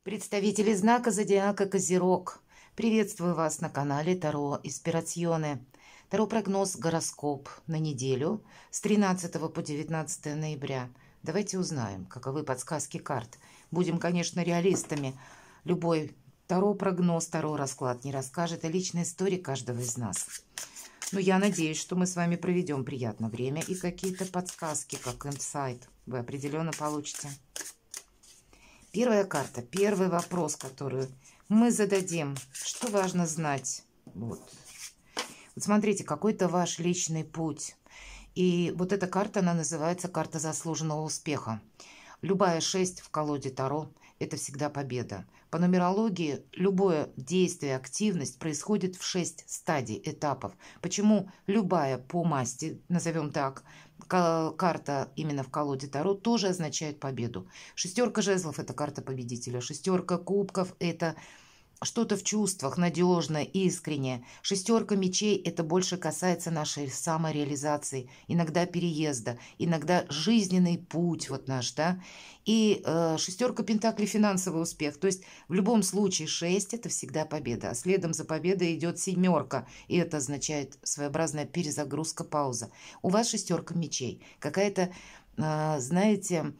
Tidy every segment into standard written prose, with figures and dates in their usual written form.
Представители знака зодиака Козерог. Приветствую вас на канале Таро Испирационе. Таро-прогноз гороскоп на неделю с 13 по 19 ноября. Давайте узнаем, каковы подсказки карт. Будем, конечно, реалистами. Любой таро-прогноз, таро-расклад не расскажет о личной истории каждого из нас. Но я надеюсь, что мы с вами проведем приятное время и какие-то подсказки, как инсайт, вы определенно получите. Первая карта, первый вопрос, который мы зададим. Что важно знать? Вот смотрите, какой-то ваш личный путь. И вот эта карта, она называется карта заслуженного успеха. Любая 6 в колоде Таро – это всегда победа. По нумерологии любое действие, активность происходит в 6 стадий, этапов. Почему любая по масти, назовем так, карта именно в колоде Таро тоже означает победу. Шестерка жезлов – это карта победителя. Шестерка кубков – это что-то в чувствах, надежное, искреннее. Шестерка мечей – это больше касается нашей самореализации, иногда переезда, иногда жизненный путь вот наш, да. И шестерка пентаклей – финансовый успех. То есть в любом случае 6 – это всегда победа. А следом за победой идет семерка, и это означает своеобразная перезагрузка, пауза. У вас шестерка мечей. Какая-то, знаете,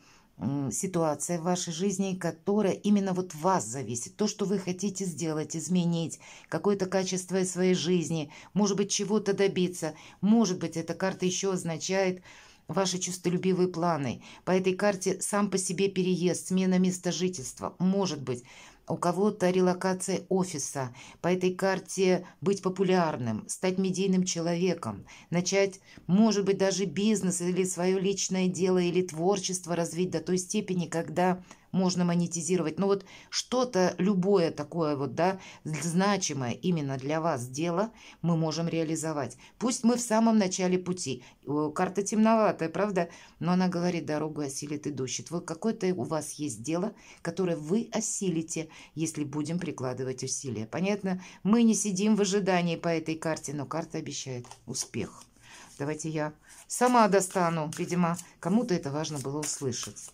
ситуация в вашей жизни, которая именно вот вас зависит. То, что вы хотите сделать, изменить, какое-то качество из своей жизни, может быть, чего-то добиться. Может быть, эта карта еще означает ваши чувстволюбивые планы. По этой карте сам по себе переезд, смена места жительства. Может быть, у кого-то релокация офиса. По этой карте быть популярным, стать медийным человеком, начать, может быть, даже бизнес или свое личное дело или творчество развить до той степени, когда можно монетизировать. Но вот что-то, любое такое вот, да, значимое именно для вас дело мы можем реализовать. Пусть мы в самом начале пути. Карта темноватая, правда? Но она говорит, дорогу осилит идущий. Вот какое-то у вас есть дело, которое вы осилите, если будем прикладывать усилия. Понятно? Мы не сидим в ожидании по этой карте, но карта обещает успех. Давайте я сама достану. Видимо, кому-то это важно было услышать.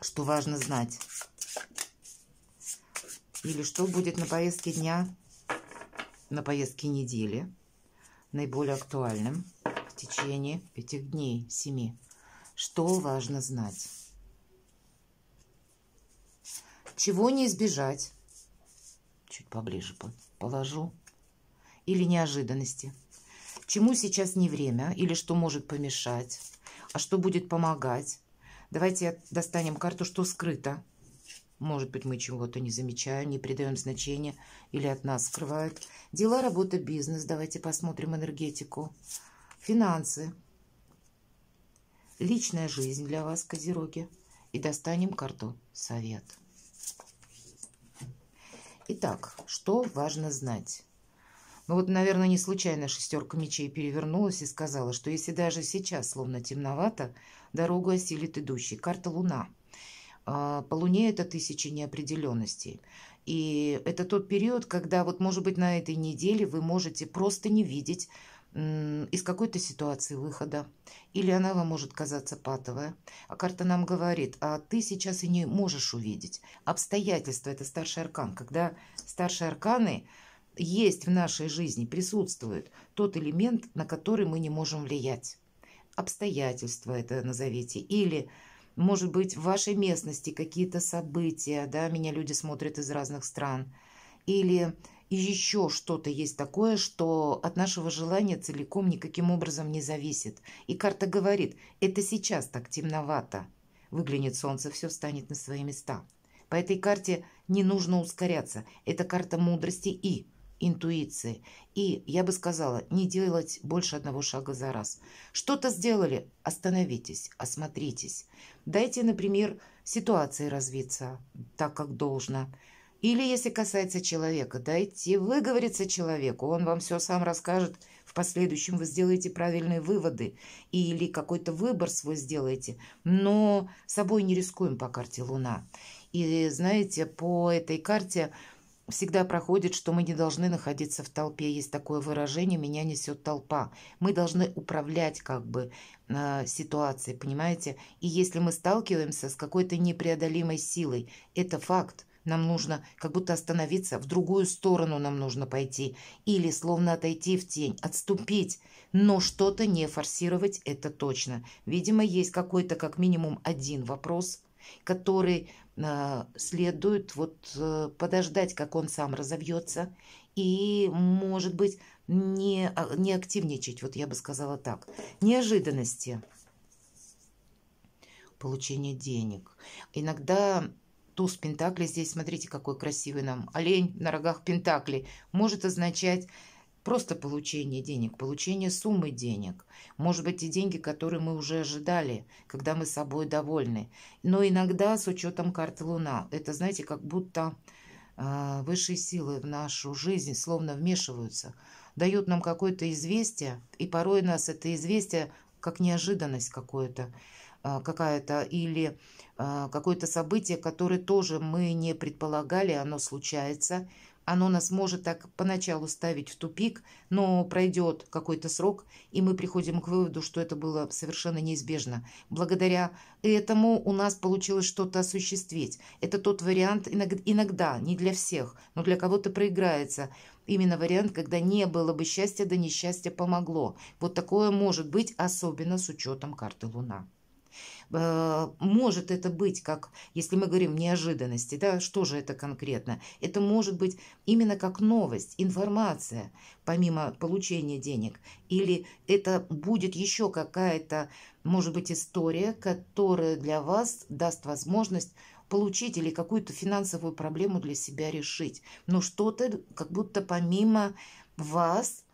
Что важно знать. Или что будет на повестке дня, на повестке недели, наиболее актуальным в течение этих дней, 7. Что важно знать. Чего не избежать. Чуть поближе положу. Или неожиданности. Чему сейчас не время, или что может помешать, а что будет помогать. Давайте достанем карту, что скрыто. Может быть, мы чего-то не замечаем, не придаем значения или от нас скрывают. Дела, работа, бизнес. Давайте посмотрим энергетику. Финансы. Личная жизнь для вас, Козероги. И достанем карту совет. Итак, что важно знать? Ну вот, наверное, не случайно шестерка мечей перевернулась и сказала, что если даже сейчас словно темновато, дорогу осилит идущий. Карта Луна. По Луне это 1000 неопределенностей. И это тот период, когда вот, может быть, на этой неделе вы можете просто не видеть из какой-то ситуации выхода. Или она вам может казаться патовая. А карта нам говорит, а ты сейчас и не можешь увидеть. Обстоятельства – это старший аркан. Когда старшие арканы есть в нашей жизни, присутствует тот элемент, на который мы не можем влиять. Обстоятельства это назовите. Или, может быть, в вашей местности какие-то события, да, меня люди смотрят из разных стран. Или еще что-то есть такое, что от нашего желания целиком никаким образом не зависит. И карта говорит, это сейчас так темновато. Выглянет солнце, все встанет на свои места. По этой карте не нужно ускоряться. Это карта мудрости и интуиции. И я бы сказала, не делать больше одного шага за раз. Что-то сделали, остановитесь, осмотритесь. Дайте, например, ситуации развиться так, как должно. Или, если касается человека, дайте выговориться человеку, он вам все сам расскажет. В последующем вы сделаете правильные выводы или какой-то выбор свой сделаете. Но собой не рискуем по карте Луна. И знаете, по этой карте всегда проходит, что мы не должны находиться в толпе. Есть такое выражение «меня несет толпа». Мы должны управлять как бы ситуацией, понимаете? И если мы сталкиваемся с какой-то непреодолимой силой, это факт. нам нужно как будто остановиться, в другую сторону нам нужно пойти, или словно отойти в тень, отступить, но что-то не форсировать, это точно. Видимо, есть какой-то как минимум один вопрос, который следует подождать, как он сам разовьется, и, может быть, не активничать, вот я бы сказала так. Неожиданности. Получение денег. Иногда туз пентаклей, здесь смотрите, какой красивый нам олень на рогах пентаклей, может означать просто получение денег, получение суммы денег. Может быть, и деньги, которые мы уже ожидали, когда мы собой довольны. Но иногда с учетом карты Луна. Это, знаете, как будто высшие силы в нашу жизнь словно вмешиваются, дают нам какое-то известие, и порой нас это известие как неожиданность какая-то или какое-то событие, которое тоже мы не предполагали, оно случается. Оно нас может так поначалу ставить в тупик, но пройдет какой-то срок, и мы приходим к выводу, что это было совершенно неизбежно. Благодаря этому у нас получилось что-то осуществить. Это тот вариант, иногда, не для всех, но для кого-то проиграется. Именно вариант, когда не было бы счастья, да несчастье помогло. Вот такое может быть, особенно с учетом карты Луна. Может это быть, как если мы говорим неожиданности, да, что же это конкретно? Это может быть именно как новость, информация, помимо получения денег. Или это будет еще какая-то, может быть, история, которая для вас даст возможность получить или какую-то финансовую проблему для себя решить. Но что-то как будто помимо вас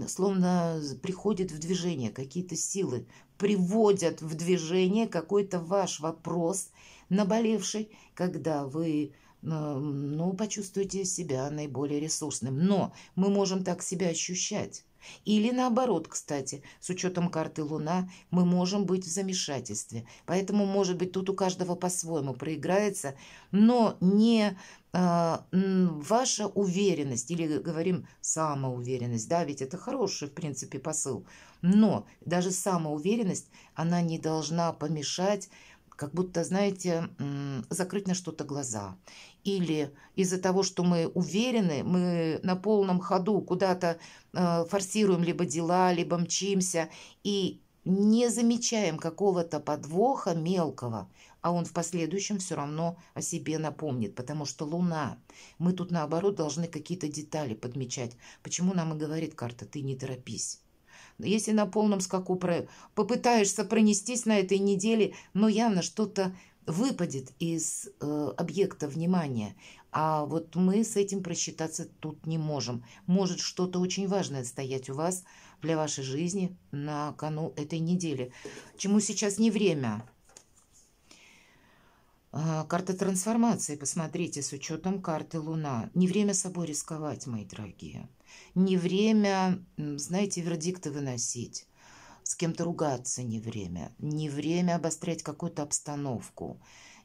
словно приходит в движение, какие-то силы приводят в движение какой-то ваш вопрос, наболевший, когда вы почувствуете себя наиболее ресурсным. Но мы можем так себя ощущать. Или наоборот, кстати, с учетом карты Луна, мы можем быть в замешательстве. Поэтому, может быть, тут у каждого по-своему проиграется, но не ваша уверенность, или говорим самоуверенность, да, ведь это хороший, в принципе, посыл, но даже самоуверенность, она не должна помешать, как будто, знаете, закрыть на что-то глаза. Или из-за того, что мы уверены, мы на полном ходу куда-то форсируем либо дела, либо мчимся, и не замечаем какого-то подвоха мелкого, а он в последующем все равно о себе напомнит, потому что Луна. Мы тут, наоборот, должны какие-то детали подмечать. Почему нам и говорит карта «ты не торопись». Если на полном скаку попытаешься пронестись на этой неделе, но явно что-то выпадет из объекта внимания. А вот мы с этим просчитаться тут не можем. Может что-то очень важное стоять у вас для вашей жизни на кону этой недели. Чему сейчас не время. Карта трансформации, посмотрите, с учетом карты Луна. Не время собой рисковать, мои дорогие. Не время, знаете, вердикты выносить. С кем-то ругаться не время. Не время обострять какую-то обстановку.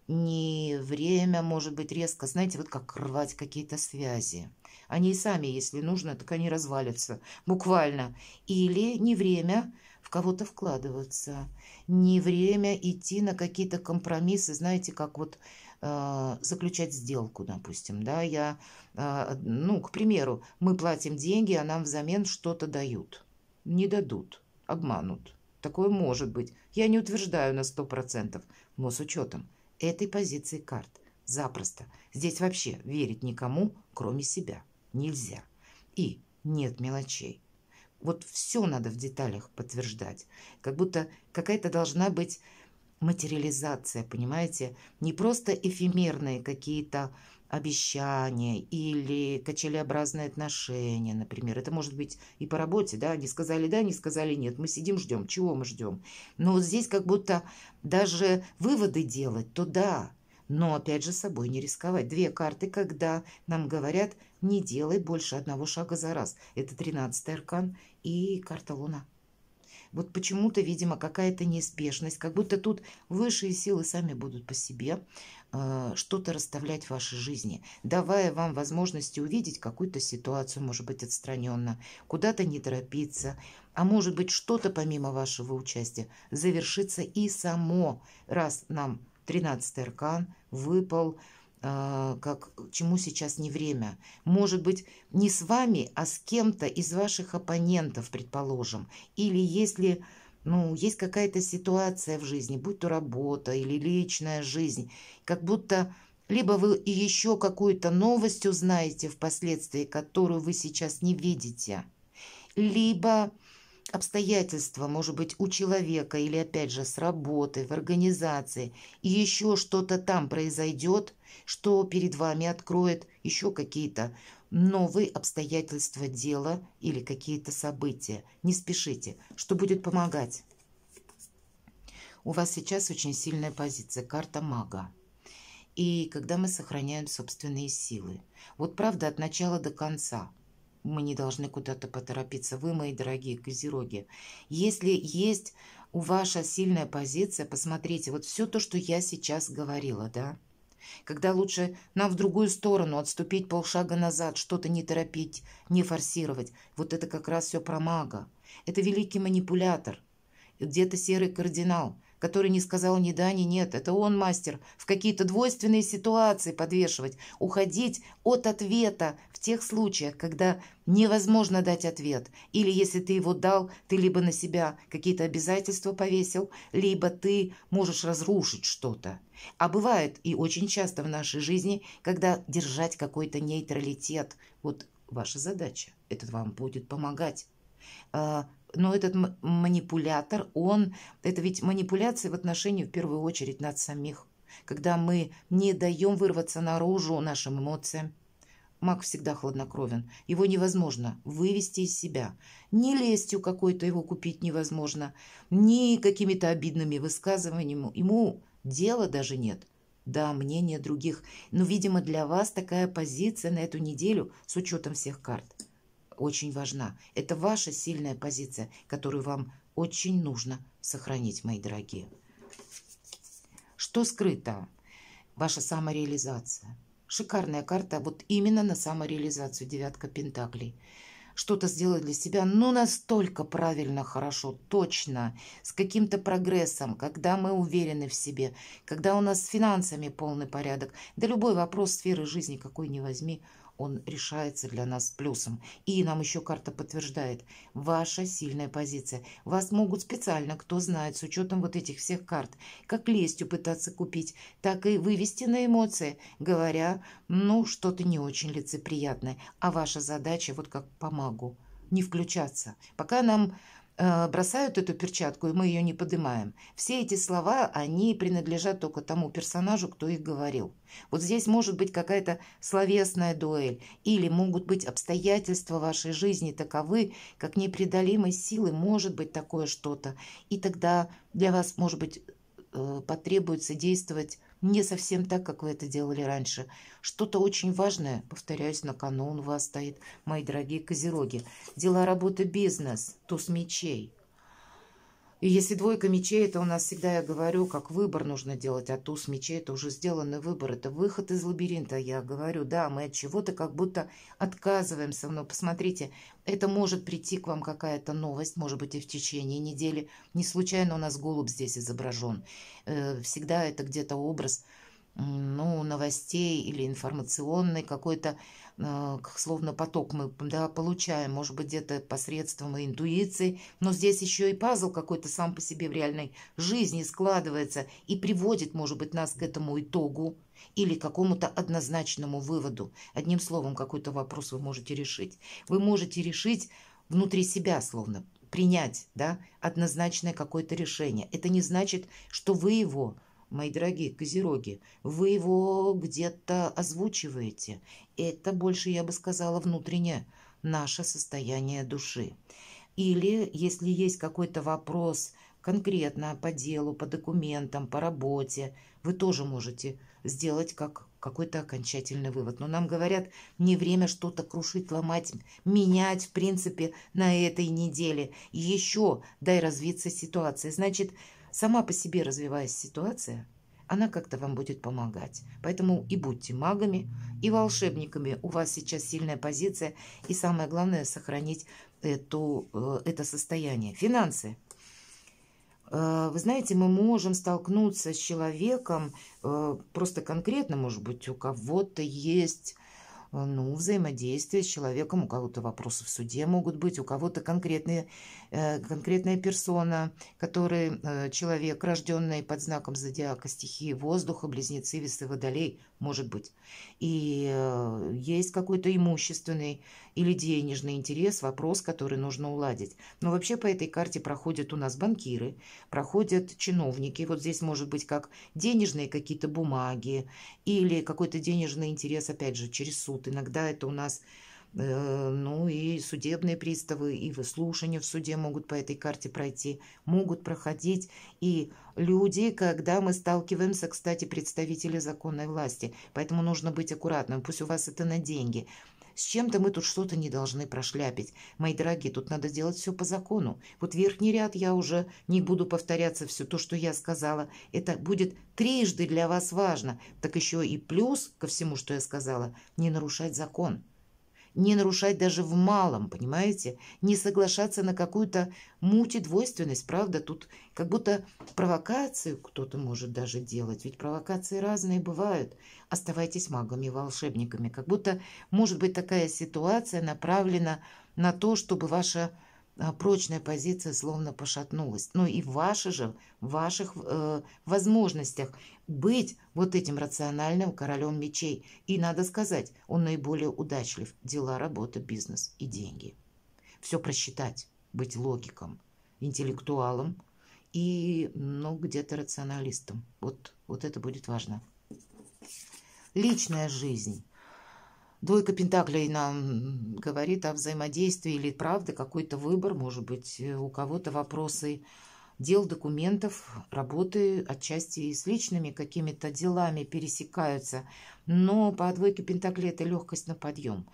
Не время, может быть, резко, знаете, вот как рвать какие-то связи. Они и сами, если нужно, так они развалятся, буквально. Или не время в кого-то вкладываться. Не время идти на какие-то компромиссы, знаете, как вот заключать сделку, допустим, да, к примеру, мы платим деньги, а нам взамен что-то дают. Не дадут, обманут. Такое может быть. Я не утверждаю на 100%, но с учетом этой позиции карт. Запросто. Здесь вообще верить никому, кроме себя, нельзя. И нет мелочей. Вот все надо в деталях подтверждать. Как будто какая-то должна быть материализация, понимаете? Не просто эфемерные какие-то обещания или качелеобразные отношения, например. Это может быть и по работе, да, не сказали нет, мы сидим, ждем. Чего мы ждем? Но вот здесь как будто даже выводы делать, то да, но опять же собой не рисковать. Две карты, когда нам говорят, не делай больше одного шага за раз. Это 13-й аркан и карта Луна. Вот почему-то, видимо, какая-то неспешность, как будто тут высшие силы сами будут по себе что-то расставлять в вашей жизни, давая вам возможности увидеть какую-то ситуацию, может быть, отстраненно, куда-то не торопиться, а может быть, что-то помимо вашего участия завершится и само, раз нам 13-й аркан выпал как чему сейчас не время. Может быть, не с вами, а с кем-то из ваших оппонентов, предположим. Или если есть какая-то ситуация в жизни, будь то работа или личная жизнь, как будто либо вы еще какую-то новость узнаете впоследствии, которую вы сейчас не видите, либо обстоятельства, может быть, у человека или, опять же, с работы, в организации, и еще что-то там произойдет, что перед вами откроет еще какие-то новые обстоятельства дела или какие-то события. Не спешите, что будет помогать. У вас сейчас очень сильная позиция, карта мага. И когда мы сохраняем собственные силы. Вот правда, от начала до конца. Мы не должны куда-то поторопиться. Вы, мои дорогие козероги, если есть у ваша сильная позиция, посмотрите, вот все то, что я сейчас говорила, да, когда лучше нам в другую сторону отступить полшага назад, что-то не торопить, не форсировать. Вот это как раз все про мага. Это великий манипулятор, где-то серый кардинал, который не сказал ни да, ни нет. Это он мастер в какие-то двойственные ситуации подвешивать, уходить от ответа в тех случаях, когда невозможно дать ответ. Или если ты его дал, ты либо на себя какие-то обязательства повесил, либо ты можешь разрушить что-то. А бывает и очень часто в нашей жизни, когда держать какой-то нейтралитет. Вот ваша задача. Это вам будет помогать. Но этот манипулятор, это ведь манипуляция в отношении, в первую очередь, нас самих. Когда мы не даем вырваться наружу нашим эмоциям. Маг всегда хладнокровен. Его невозможно вывести из себя. Ни лестью какой-то его купить невозможно, ни какими-то обидными высказываниями. Ему дела даже нет. Да, мнения других. Но, видимо, для вас такая позиция на эту неделю, с учетом всех карт, очень важна. Это ваша сильная позиция, которую вам очень нужно сохранить, мои дорогие. Что скрыто? Ваша самореализация. Шикарная карта вот именно на самореализацию. Девятка пентаклей. Что-то сделать для себя, настолько правильно, хорошо, точно, с каким-то прогрессом, когда мы уверены в себе, когда у нас с финансами полный порядок. Да любой вопрос сферы жизни, какой ни возьми, он решается для нас плюсом. И нам еще карта подтверждает ваша сильная позиция. Вас могут специально, кто знает, с учетом вот этих всех карт, как лестью пытаться купить, так и вывести на эмоции, говоря, что-то не очень лицеприятное. А ваша задача, вот как по магу, не включаться. Пока нам бросают эту перчатку, и мы ее не поднимаем. Все эти слова, они принадлежат только тому персонажу, кто их говорил. Вот здесь может быть какая-то словесная дуэль, или могут быть обстоятельства вашей жизни таковы, как непреодолимой силы, может быть такое что-то. И тогда для вас, может быть, потребуется действовать не совсем так, как вы это делали раньше. Что-то очень важное, повторяюсь, на кону у вас стоит, мои дорогие козероги. Дела, работы, бизнес, туз мечей. И если двойка мечей, это у нас всегда, я говорю, как выбор нужно делать, а туз мечей – это уже сделанный выбор, это выход из лабиринта, я говорю, да, мы от чего-то как будто отказываемся, но посмотрите, это может прийти к вам какая-то новость, может быть, и в течение недели, не случайно у нас голубь здесь изображен, всегда это где-то образ, новостей или информационный какой-то, словно поток мы получаем, может быть, где-то посредством интуиции, но здесь еще и пазл какой-то сам по себе в реальной жизни складывается и приводит, может быть, нас к этому итогу или к какому-то однозначному выводу. Одним словом, какой-то вопрос вы можете решить. Вы можете решить внутри себя, словно принять, однозначное какое-то решение. Это не значит, что вы его, мои дорогие козероги, вы его где-то озвучиваете. Это больше, я бы сказала, внутреннее наше состояние души. Или, если есть какой-то вопрос конкретно по делу, по документам, по работе, вы тоже можете сделать как какой-то окончательный вывод. Но нам говорят, не время что-то крушить, ломать, менять, в принципе, на этой неделе. Еще дай развиться ситуации. Значит, сама по себе развиваясь ситуация, она как-то вам будет помогать. Поэтому и будьте магами, и волшебниками. У вас сейчас сильная позиция. И самое главное, сохранить это состояние. Финансы. Вы знаете, мы можем столкнуться с человеком, просто конкретно, может быть, у кого-то есть ну, взаимодействие с человеком, у кого-то вопросы в суде могут быть, у кого-то конкретная персона, который человек, рожденный под знаком зодиака стихии воздуха, близнецы, весы, водолей, может быть. И есть какой-то имущественный или денежный интерес, вопрос, который нужно уладить. Но вообще по этой карте проходят у нас банкиры, проходят чиновники. Вот здесь может быть как денежные какие-то бумаги или какой-то денежный интерес, опять же, через суд. Иногда это у нас ну и судебные приставы, и выслушивания в суде могут по этой карте пройти, могут проходить и люди, когда мы сталкиваемся, кстати, представители законной власти. Поэтому нужно быть аккуратным. Пусть у вас это на деньги. С чем-то мы тут что-то не должны прошляпить. Мои дорогие, тут надо делать все по закону. Вот верхний ряд я уже не буду повторяться все то, что я сказала. Это будет трижды для вас важно. Так еще и плюс ко всему, что я сказала, не нарушать закон. Не нарушать даже в малом, понимаете? Не соглашаться на какую-то муть и двойственность, правда? Тут как будто провокацию кто-то может даже делать, ведь провокации разные бывают. Оставайтесь магами, волшебниками. Как будто может быть такая ситуация направлена на то, чтобы ваша прочная позиция словно пошатнулась. Ну и в ваших возможностях быть вот этим рациональным королем мечей. И надо сказать, он наиболее удачлив. Дела, работа, бизнес и деньги. Все просчитать, быть логиком, интеллектуалом и, ну, где-то рационалистом. Вот это будет важно. Личная жизнь. Двойка пентаклей нам говорит о взаимодействии или правда какой-то выбор, может быть, у кого-то вопросы дел, документов, работы отчасти и с личными какими-то делами пересекаются. Но по двойке пентаклей это легкость на подъем.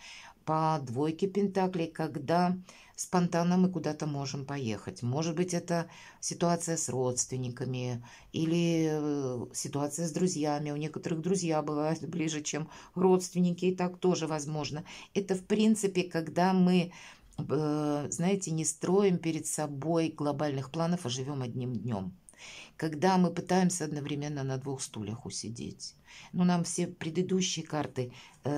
По двойке пентаклей, когда спонтанно мы куда-то можем поехать. Может быть, это ситуация с родственниками или ситуация с друзьями. У некоторых друзья бывают ближе, чем родственники, и так тоже возможно. Это, в принципе, когда мы, знаете, не строим перед собой глобальных планов, а живем одним днем. Когда мы пытаемся одновременно на двух стульях усидеть. Ну, нам все предыдущие карты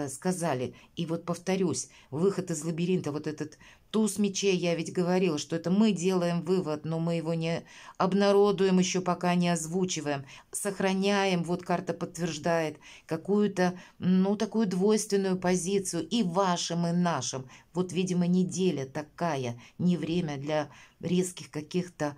сказали. И вот повторюсь, выход из лабиринта, вот этот туз мечей, я ведь говорила, что это мы делаем вывод, но мы его не обнародуем, еще пока не озвучиваем. Сохраняем, вот карта подтверждает, какую-то, ну, такую двойственную позицию и вашим, и нашим. Вот, видимо, неделя такая, не время для резких каких-то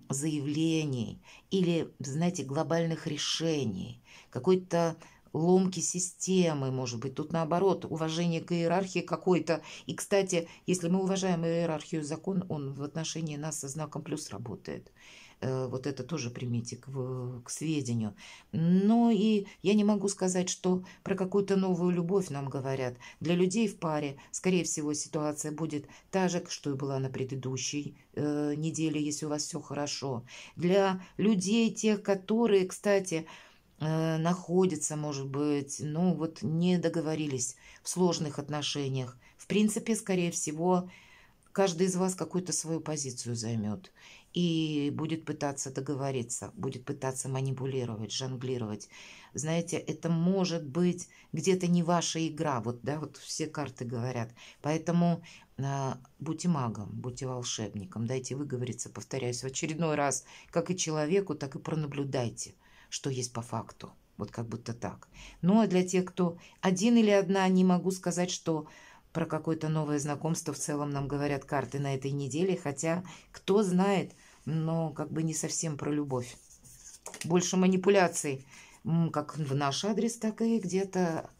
заявлений или, знаете, глобальных решений, какой-то ломки системы, может быть. Тут наоборот, уважение к иерархии какой-то. И, кстати, если мы уважаем иерархию, закон, он в отношении нас со знаком плюс работает. Вот это тоже примите к сведению. Но и я не могу сказать, что про какую-то новую любовь нам говорят. Для людей в паре, скорее всего, ситуация будет та же, что и была на предыдущей неделе, если у вас все хорошо. Для людей, тех, которые, кстати, находятся, может быть, ну вот не договорились в сложных отношениях. В принципе, скорее всего, каждый из вас какую-то свою позицию займет и будет пытаться договориться, будет пытаться манипулировать, жонглировать. Знаете, это может быть где-то не ваша игра, вот, да, вот все карты говорят. Поэтому будьте магом, будьте волшебником, дайте выговориться, повторяюсь, в очередной раз, как и человеку, так и пронаблюдайте, что есть по факту. Вот как будто так. Ну, а для тех, кто один или одна, не могу сказать, что про какое-то новое знакомство в целом нам говорят карты на этой неделе, хотя кто знает, но как бы не совсем про любовь. Больше манипуляций, как в наш адрес, так и где-то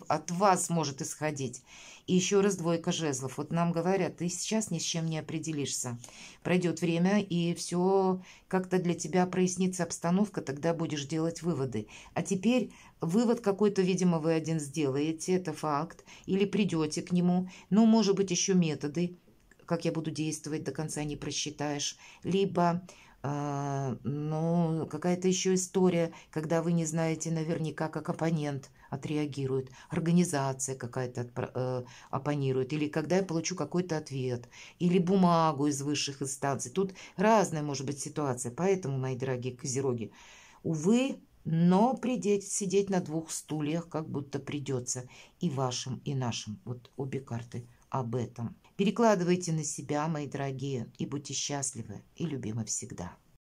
от вас может исходить. И еще раз двойка жезлов. Вот нам говорят, ты сейчас ни с чем не определишься. Пройдет время, и все как-то для тебя прояснится обстановка, тогда будешь делать выводы. А теперь вывод какой-то, видимо, вы один сделаете, это факт, или придете к нему. Но, может быть, еще методы, как я буду действовать, до конца не просчитаешь. Либо ну, какая-то еще история, когда вы не знаете наверняка, как оппонент отреагирует, организация какая-то оппонирует, или когда я получу какой-то ответ, или бумагу из высших инстанций. Тут разная может быть ситуация. Поэтому, мои дорогие козероги, увы, но сидеть на двух стульях как будто придется и вашим, и нашим. Вот обе карты об этом. Перекладывайте на себя, мои дорогие, и будьте счастливы и любимы всегда.